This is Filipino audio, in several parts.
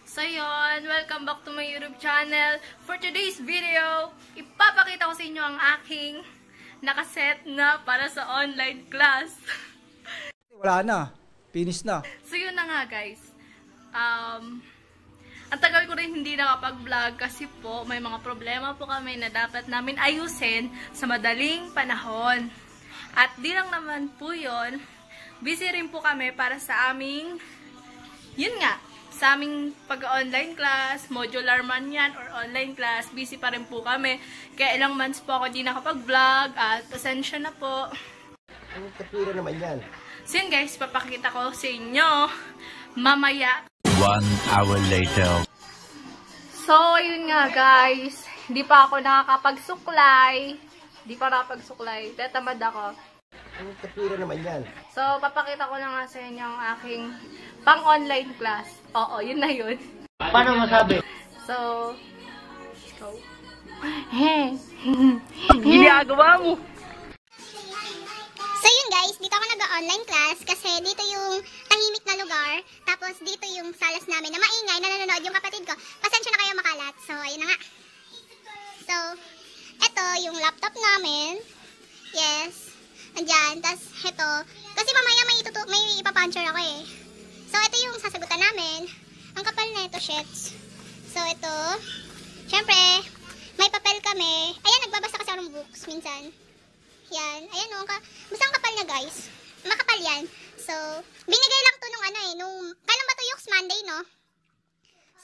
So yun, welcome back to my YouTube channel. For today's video, ipapakita ko sa inyo ang aking nakaset na para sa online class. Wala na, finish na. So yun na nga guys. Ang tagal ko rin hindi nakapag-vlog kasi po may mga problema po kami na dapat namin ayusin sa madaling panahon. At di lang naman po yun, busy rin po kami para sa aming, yun nga, sa aming pag-online class, modular man yan or online class, busy pa rin po kami. Kaya ilang months po ako di nakapag-vlog at pasensya na po. Ang kapira naman yan. So yun guys, papakita ko sa inyo mamaya. 1 hour later. So yun nga guys, hindi pa ako nakakapagsuklay. Tatamad ako. Ang kapira naman yan. So, papakita ko na nga sa inyo ang aking pang-online class. Oo, yun na yun. Paano masabi? So, let's go. Ginagawa mo. So yun guys, dito ako nag-online class kasi dito yung tahimik na lugar. Tapos dito yung salas namin na maingay na nanonood yung kapatid ko. Pasensya na kayo makalat. So, ayun na nga. So, eto yung laptop namin. Yes. Andyan. Tapos, ito. Kasi mamaya may ipapuncher ako eh. So, ito yung sasagutan namin. Ang kapal na ito, shits. So, ito. Syempre, may papel kami. Ayan, nagbabasa kasi ako ng books minsan. Yan. Ayan o. Basta ang kapal niya, guys. Makapal yan. So, binigay lang to nung kailan ba to yung Monday, no?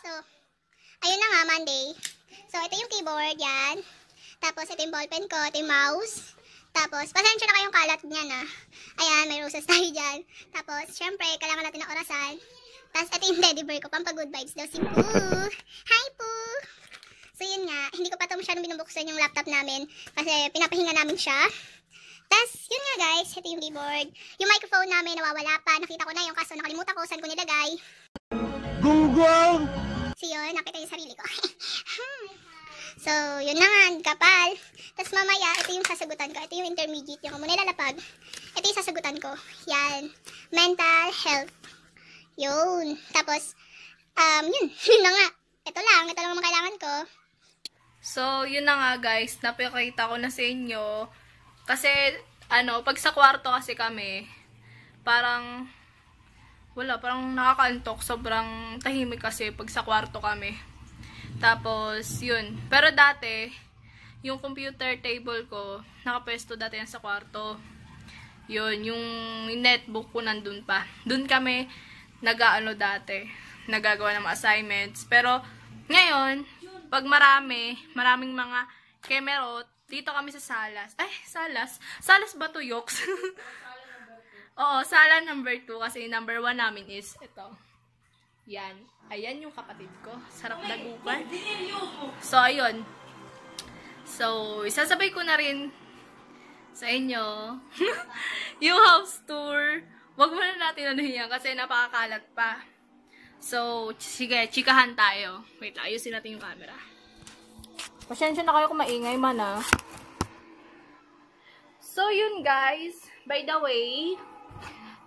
So, ayun na nga, Monday. So, ito yung keyboard, yan. Tapos, ito yung ballpen ko. Ito yung mouse. Tapos, pasensya na kayong kalat niyan ah. Ayan, may roses tayo dyan. Tapos, syempre, kailangan natin ng orasan. Tapos, ito yung teddy bear ko. Pampa-good vibes daw si Pooh. Hi, Pooh! So, yun nga. Hindi ko pa ito masyadong binubuksan yung laptop namin. Kasi, pinapahinga namin siya. Tapos, yun nga guys. Ito yung keyboard. Yung microphone namin, nawawala pa. Nakita ko na yung kaso nakalimutan ko saan ko nilagay. Gunggong! So, yun. Nakita yung sarili ko. So, yun na nga, kapal. Tapos mamaya, ito yung sasagutan ko. Ito yung intermediate, yung muna ilalapag. Ito yung sasagutan ko. Yan. Mental health. Yun. Tapos, yun. Yun na nga. Ito lang ang kailangan ko. So, yun na nga guys. Napakita ko na sa inyo. Kasi, pag sa kwarto kasi kami, parang nakakaantok. Sobrang tahimik kasi pag sa kwarto kami. Tapos, yun. Pero dati, yung computer table ko, nakapwesto dati yan sa kwarto. Yun, yung netbook ko nandun pa. Dun kami dati, nagagawa ng mga assignments. Pero, ngayon, pag maraming mga kemerot, dito kami sa salas. Ay, salas? Salas ba to, Yoks? Oo, sala number 2 kasi number 1 namin is ito. Yan. Ayan yung kapatid ko. Sarap dagupan. So, ayun. So, isasabay ko na rin sa inyo yung house tour. Wag mo na natin yan kasi napakakalat pa. So, sige, chikahan tayo. Wait, ayusin natin yung camera. Pasensya na kayo kung maingay man ah. So, yun guys. By the way,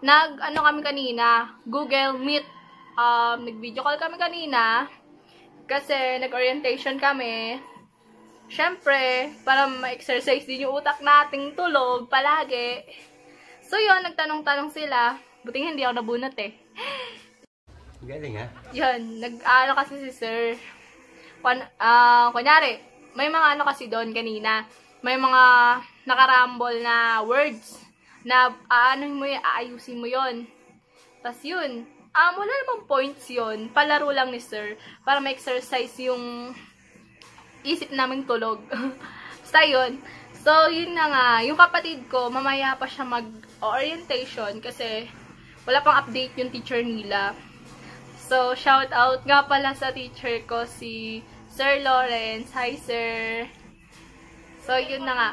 kami kanina, Google Meet. Nag-video call kami kanina kasi nag-orientation kami. Syempre, para ma-exercise din yung utak nating tulog palagi. So yun, nagtanong-tanong sila. Buting hindi ako nabunot eh. Galing ha? Yun, kasi si sir. Kunyari, may mga kasi doon kanina. May mga nakarambol na words na aayusin mo yun. Tapos yun, wala namang points yun. Palaro lang ni sir. Para ma-exercise yung isip naming tulog. Basta yun. So, yun na nga. Yung kapatid ko, mamaya pa siya mag-orientation kasi wala pang update yung teacher nila. So, shout out nga pala sa teacher ko, si Sir Lawrence. Hi, sir. So, yun na nga.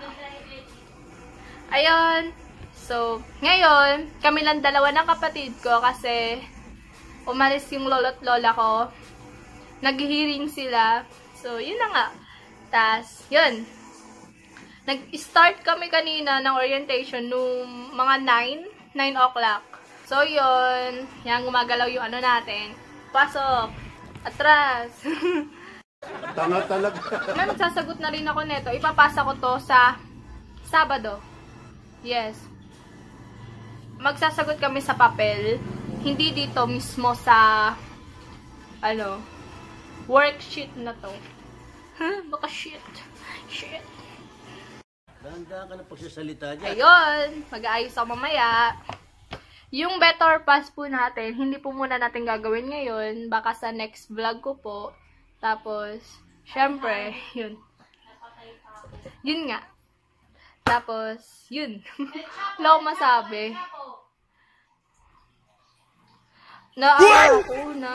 Ayun. So, ngayon, kami lang dalawa ng kapatid ko kasi umalis yung lolo't lola ko. Nag-hearing sila. So, yun na nga. Tas, yun. Nag-start kami kanina ng orientation nung mga 9 o'clock. So, yun. Yan, gumagalaw yung ano natin. Pasok. Atras. Tanga talaga. Ma'am, sasagot na rin ako neto. Ipapasa ko to sa Sabado. Yes. Magsasagot kami sa papel. Hindi dito mismo sa worksheet na to. Baka shit. Shit. Dahan-dahan ka na pagsasalita dyan. Ayun. Mag-aayos ako mamaya. Yung better pass po natin, hindi po muna natin gagawin ngayon. Baka sa next vlog ko po. Tapos, syempre, yun. Yun nga. Tapos, yun. Wala akong masabi. Ako na,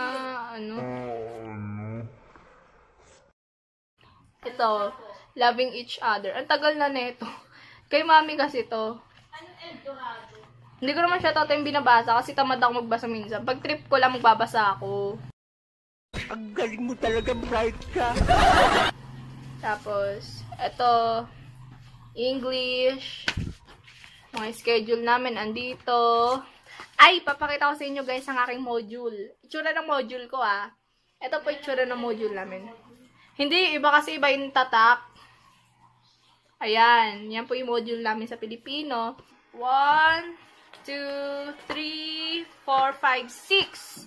ito, loving each other. Ang tagal na neto. Kay mami kasi to. Hindi ko naman siya yung binabasa kasi tamad ako magbasa minsan. Pag trip ko lang magbabasa ako. Ang galing mo talaga, bright ka. Tapos, ito, English. Mga schedule namin andito. Ay, papakita ko sa inyo guys ang aking module. Itsura ng module ko Ito po itsura ng module namin. Hindi, iba kasi iba yung tatak. Ayan, yan po yung module namin sa Pilipino. 1, 2, 3, 4, 5, 6.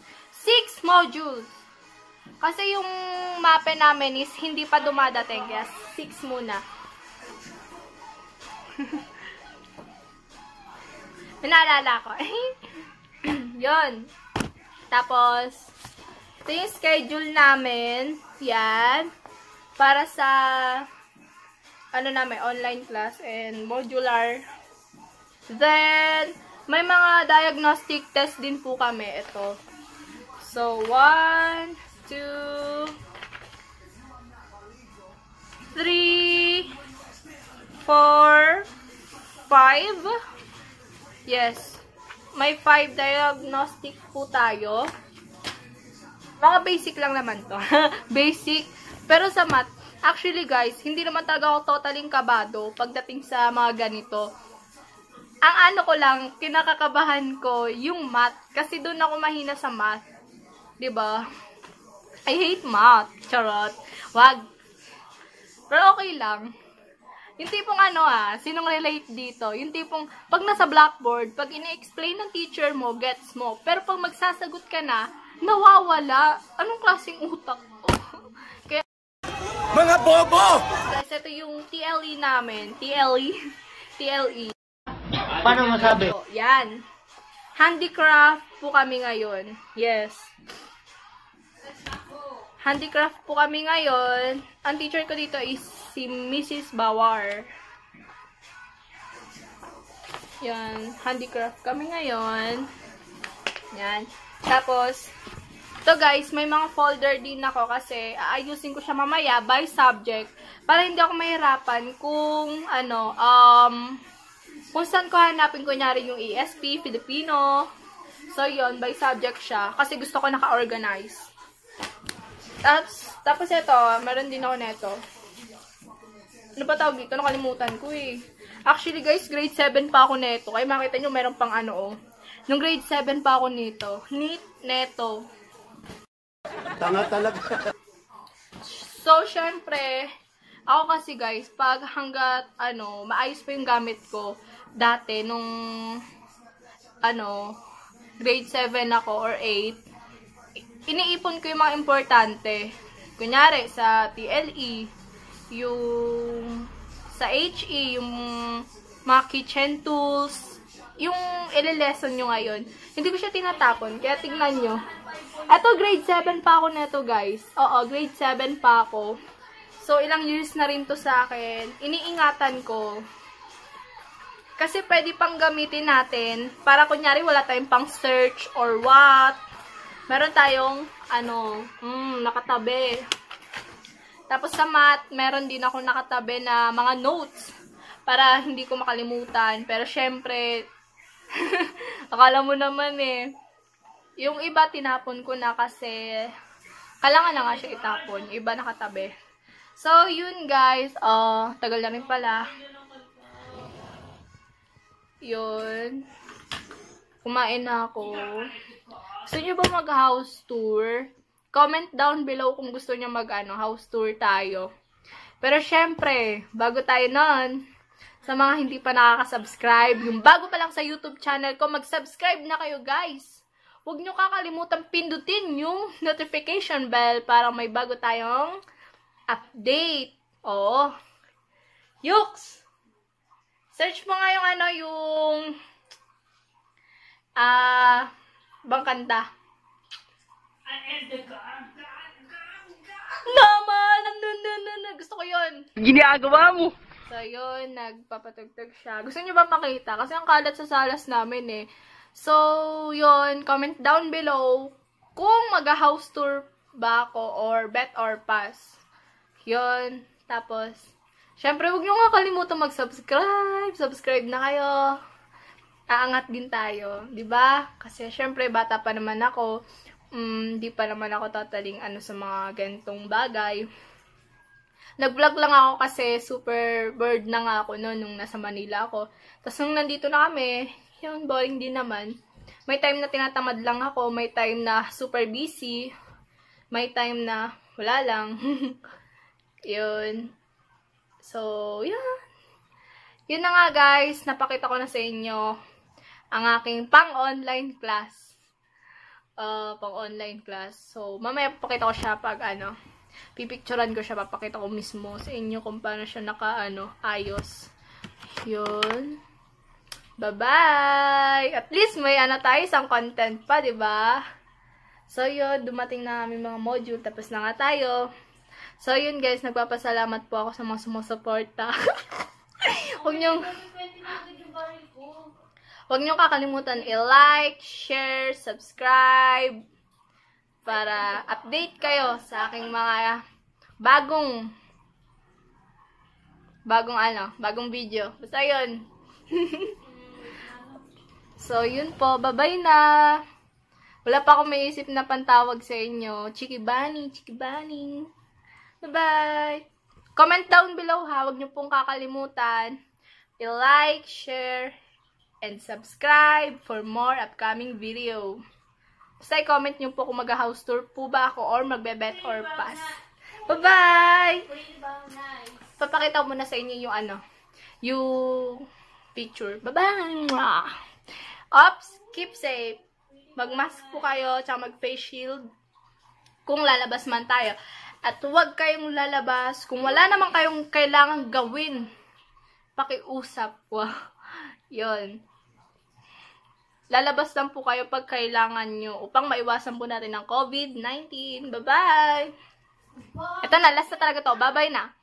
6 modules. Kasi yung mape namin is hindi pa dumadating. Kaya 6 muna. Naalala ko. Yun. Tapos, ito yung schedule namin. Yan. Para sa namin, online class and modular. Then, may mga diagnostic test din po kami. Ito. So, 1, 2, 3, 4, 5. Yes. May 5 diagnostic po tayo. Mga basic lang naman to. Basic. Pero sa math, actually guys, hindi naman talaga ako totaling kabado pagdating sa mga ganito. Ang ko lang, kinakakabahan ko yung math. Kasi doon ako mahina sa math. 'Di ba? I hate math. Charot. Wag. Pero okay lang. Yung tipong sinong relate dito? Yung tipong, pag nasa blackboard, pag ini-explain ng teacher mo, gets mo. Pero pag magsasagot ka na, nawawala. Anong klaseng utak to? Kaya, Mga bobo! guys, ito yung TLE namin. TLE. Paano masabi? So, yan. Handicraft po kami ngayon. Yes. Handicraft po kami ngayon. Ang teacher ko dito is si Mrs. Bawar. Yan. Handicraft kami ngayon. Yan. Tapos, ito guys, may mga folder din ako kasi aayusin ko siya mamaya by subject para hindi ako mahirapan kung kung saan ko hanapin kunyari yung ESP, Filipino. So, yun, by subject siya kasi gusto ko naka-organize. Tapos ito, meron din ako neto. Ano ba tawag dito? Nakalimutan ko eh. Actually guys, grade 7 pa ako neto. Kaya makita nyo, meron pang Nung grade 7 pa ako nito. Neto. Tanga talaga. So, syempre, ako kasi guys, pag hanggat, maayos pa yung gamit ko, dati, nung, grade 7 ako or 8, iniipon ko yung mga importante. Kunyari, sa TLE, yung sa HE, yung mga kitchen tools, yung ile-lesson nyo ngayon, hindi ko siya tinatapon. Kaya tingnan nyo. Ito, grade 7 pa ako neto, guys. Oo, grade 7 pa ako. So, ilang years na rin to sa akin. Iniingatan ko. Kasi pwede pang gamitin natin para kunyari wala tayong pang search or what. Meron tayong, nakatabi. Tapos sa math, meron din ako nakatabi na mga notes para hindi ko makalimutan. Pero syempre, akala mo naman yung iba tinapon ko na kasi kailangan na nga siya itapon. Yung iba nakatabi. So, yun guys. Tagal na rin pala. Yun. Kumain na ako. Gusto niyo ba mag-house tour? Comment down below kung gusto niyo house tour tayo. Pero syempre, bago tayo nun, sa mga hindi pa nakaka-subscribe, yung bago pa lang sa YouTube channel ko, mag-subscribe na kayo guys. Huwag niyo kakalimutan pindutin yung notification bell para may bago tayong update. Oo. Yuks! Search mo nga yung bangkanta. Naman! Gusto ko yun. Ginagawa mo. So, yun. Nagpapatugtog siya. Gusto niyo ba makita? Kasi ang kalat sa salas namin eh. So, yun. Comment down below kung mag-house tour ba ako or bet or pass. Yun. Tapos, syempre, huwag niyo nga kalimutan mag-subscribe. Subscribe na kayo. Aangat din tayo. 'Di ba? Kasi, syempre, bata pa naman ako. Di pa naman ako tataling sa mga ganitong bagay. Nag-vlog lang ako kasi super bored na nga ako noon nung nasa Manila ako. Tapos nung nandito na kami, yun, boring din naman. May time na tinatamad lang ako, may time na super busy, may time na wala lang. Yun. So, yun. Yun na nga guys, napakita ko na sa inyo ang aking pang-online class. Pang-online class. So, mamaya papakita ko siya pag pipicturean ko siya, papakita ko mismo sa inyo kung paano siya ayos. Yun. Bye-bye! At least may tayo isang content pa, diba? So, yun. Dumating na aming mga module. Tapos na nga tayo. So, yun guys. Nagpapasalamat po ako sa mga sumusuporta. Huwag niyong kakalimutan i-like, share, subscribe para update kayo sa aking mga bagong video. Basta yun. So, yun po. Bye-bye na. Wala pa akong maisip na pantawag sa inyo. Chikibani, chikibani. Bye-bye. Comment down below ha. Huwag niyo pong kakalimutan i-like, share, and subscribe for more upcoming video. Basta i-comment nyo po kung mag-house tour po ba ako or magbe-bet or pass. Bye-bye! Papakita ko muna sa inyo yung yung picture. Bye-bye! Ops! Keep safe! Mag-mask po kayo, tsaka mag-face shield kung lalabas man tayo. At huwag kayong lalabas kung wala naman kayong kailangang gawin. Pakiusap. Wow. Yun. Lalabas lang po kayo pag kailangan nyo upang maiwasan po natin ang COVID-19. Bye-bye! Ito na, last na talaga to. Bye-bye na.